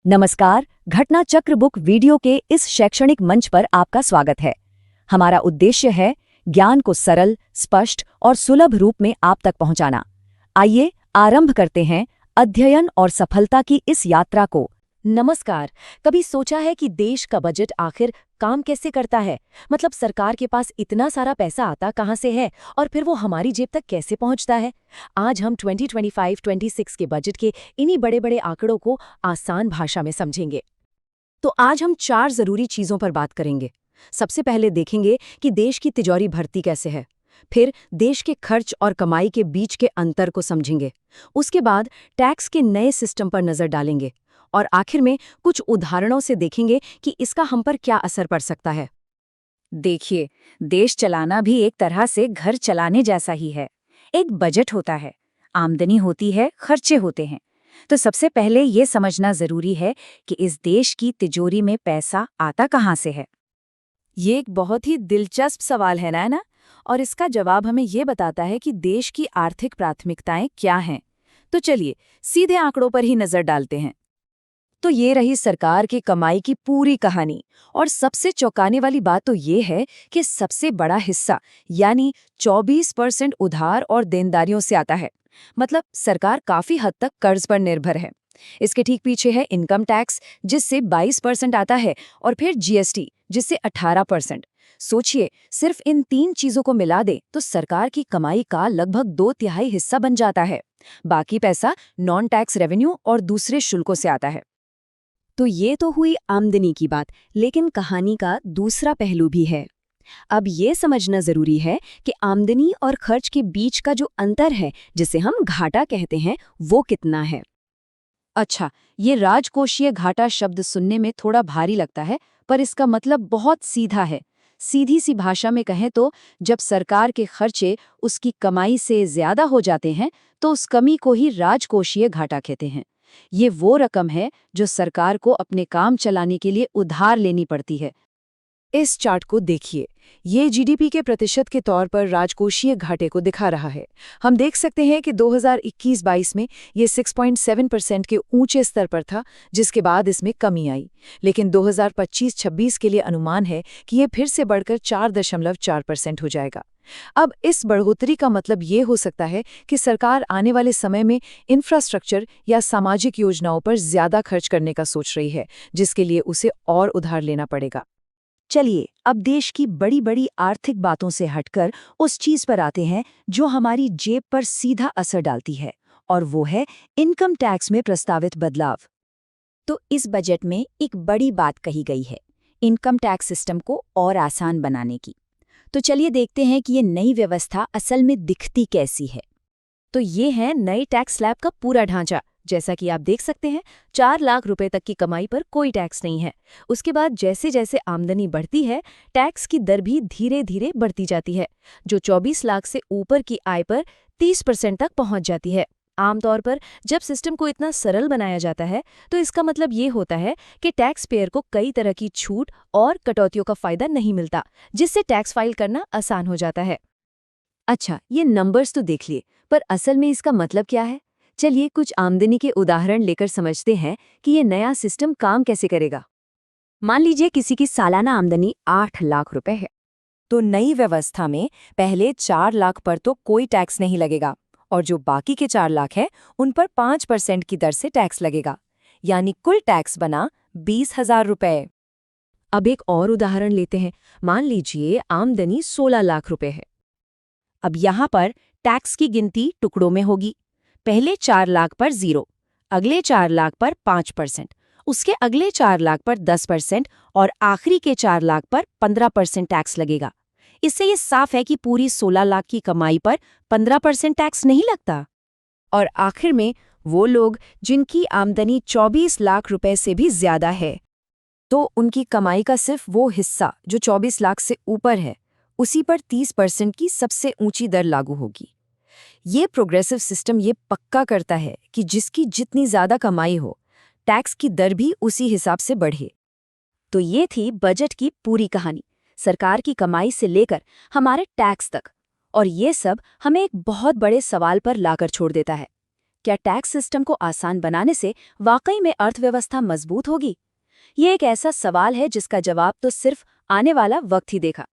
नमस्कार, घटना चक्र बुक वीडियो के इस शैक्षणिक मंच पर आपका स्वागत है। हमारा उद्देश्य है ज्ञान को सरल, स्पष्ट और सुलभ रूप में आप तक पहुंचाना। आइए आरंभ करते हैं अध्ययन और सफलता की इस यात्रा को। नमस्कार, कभी सोचा है कि देश का बजट आखिर काम कैसे करता है? मतलब सरकार के पास इतना सारा पैसा आता कहाँ से है और फिर वो हमारी जेब तक कैसे पहुंचता है? आज हम 2025-26 के बजट के इन्हीं बड़े बड़े आंकड़ों को आसान भाषा में समझेंगे। तो आज हम 4 जरूरी चीजों पर बात करेंगे। सबसे पहले देखेंगे कि देश की तिजोरी भरती कैसे है। फिर देश के खर्च और कमाई के बीच के अंतर को समझेंगे। उसके बाद टैक्स के नए सिस्टम पर नजर डालेंगे और आखिर में कुछ उदाहरणों से देखेंगे कि इसका हम पर क्या असर पड़ सकता है। देखिए, देश चलाना भी एक तरह से घर चलाने जैसा ही है। एक बजट होता है, आमदनी होती है, खर्चे होते हैं। तो सबसे पहले ये समझना जरूरी है कि इस देश की तिजोरी में पैसा आता कहाँ से है। ये एक बहुत ही दिलचस्प सवाल है ना? और इसका जवाब हमें ये बताता है कि देश की आर्थिक प्राथमिकताएं क्या हैं। तो चलिए सीधे आंकड़ों पर ही नजर डालते हैं। तो ये रही सरकार की कमाई की पूरी कहानी। और सबसे चौंकाने वाली बात तो ये है कि सबसे बड़ा हिस्सा यानी 24% उधार और देनदारियों से आता है। मतलब सरकार काफी हद तक कर्ज पर निर्भर है। इसके ठीक पीछे है इनकम टैक्स, जिससे 22% आता है, और फिर जीएसटी, जिससे 18%। सोचिए, सिर्फ इन 3 चीजों को मिला दे तो सरकार की कमाई का लगभग 2/3 हिस्सा बन जाता है। बाकी पैसा नॉन टैक्स रेवेन्यू और दूसरे शुल्कों से आता है। तो ये तो हुई आमदनी की बात, लेकिन कहानी का दूसरा पहलू भी है। अब ये समझना जरूरी है कि आमदनी और खर्च के बीच का जो अंतर है, जिसे हम घाटा कहते हैं, वो कितना है। अच्छा, ये राजकोषीय घाटा शब्द सुनने में थोड़ा भारी लगता है, पर इसका मतलब बहुत सीधा है। सीधी सी भाषा में कहें तो जब सरकार के खर्चे उसकी कमाई से ज्यादा हो जाते हैं, तो उस कमी को ही राजकोषीय घाटा कहते हैं। ये वो रकम है जो सरकार को अपने काम चलाने के लिए उधार लेनी पड़ती है। इस चार्ट को देखिए, ये जीडीपी के प्रतिशत के तौर पर राजकोषीय घाटे को दिखा रहा है। हम देख सकते हैं कि 2021-22 में ये 6.7% के ऊंचे स्तर पर था, जिसके बाद इसमें कमी आई। लेकिन 2025-26 के लिए अनुमान है कि ये फिर से बढ़कर 4.4% हो जाएगा। अब इस बढ़ोतरी का मतलब ये हो सकता है कि सरकार आने वाले समय में इंफ्रास्ट्रक्चर या सामाजिक योजनाओं पर ज्यादा खर्च करने का सोच रही है, जिसके लिए उसे और उधार लेना पड़ेगा। चलिए अब देश की बड़ी बड़ी आर्थिक बातों से हटकर उस चीज पर आते हैं जो हमारी जेब पर सीधा असर डालती है, और वो है इनकम टैक्स में प्रस्तावित बदलाव। तो इस बजट में एक बड़ी बात कही गई है, इनकम टैक्स सिस्टम को और आसान बनाने की। तो चलिए देखते हैं कि ये नई व्यवस्था असल में दिखती कैसी है। तो ये है नए टैक्स स्लैब का पूरा ढांचा। जैसा कि आप देख सकते हैं, 4 लाख रुपए तक की कमाई पर कोई टैक्स नहीं है। उसके बाद जैसे जैसे आमदनी बढ़ती है, टैक्स की दर भी धीरे धीरे बढ़ती जाती है, जो 24 लाख से ऊपर की आय पर 30% तक पहुंच जाती है। आमतौर पर जब सिस्टम को इतना सरल बनाया जाता है, तो इसका मतलब ये होता है कि टैक्स पेयर को कई तरह की छूट और कटौतियों का फायदा नहीं मिलता, जिससे टैक्स फाइल करना आसान हो जाता है। अच्छा, ये नंबर्स तो देख लिए, पर असल में इसका मतलब क्या है? चलिए कुछ आमदनी के उदाहरण लेकर समझते हैं कि ये नया सिस्टम काम कैसे करेगा। मान लीजिए किसी की सालाना आमदनी 8 लाख रुपए है। तो नई व्यवस्था में पहले 4 लाख पर तो कोई टैक्स नहीं लगेगा, और जो बाकी के 4 लाख है उन पर 5% की दर से टैक्स लगेगा। यानी कुल टैक्स बना 20,000 रुपए। अब एक और उदाहरण लेते हैं। मान लीजिए आमदनी 16 लाख रुपए है। अब यहाँ पर टैक्स की गिनती टुकड़ों में होगी। पहले 4 लाख पर 0, अगले 4 लाख पर 5%, उसके अगले 4 लाख पर 10% और आखिरी के 4 लाख पर 15% टैक्स लगेगा। इससे ये साफ है कि पूरी 16 लाख की कमाई पर 15% टैक्स नहीं लगता। और आखिर में वो लोग जिनकी आमदनी 24 लाख रुपए से भी ज्यादा है, तो उनकी कमाई का सिर्फ वो हिस्सा जो 24 लाख से ऊपर है, उसी पर 30% की सबसे ऊंची दर लागू होगी। ये प्रोग्रेसिव सिस्टम ये पक्का करता है कि जिसकी जितनी ज्यादा कमाई हो, टैक्स की दर भी उसी हिसाब से बढ़े। तो ये थी बजट की पूरी कहानी, सरकार की कमाई से लेकर हमारे टैक्स तक। और ये सब हमें एक बहुत बड़े सवाल पर लाकर छोड़ देता है। क्या टैक्स सिस्टम को आसान बनाने से वाकई में अर्थव्यवस्था मजबूत होगी? ये एक ऐसा सवाल है जिसका जवाब तो सिर्फ आने वाला वक्त ही देगा।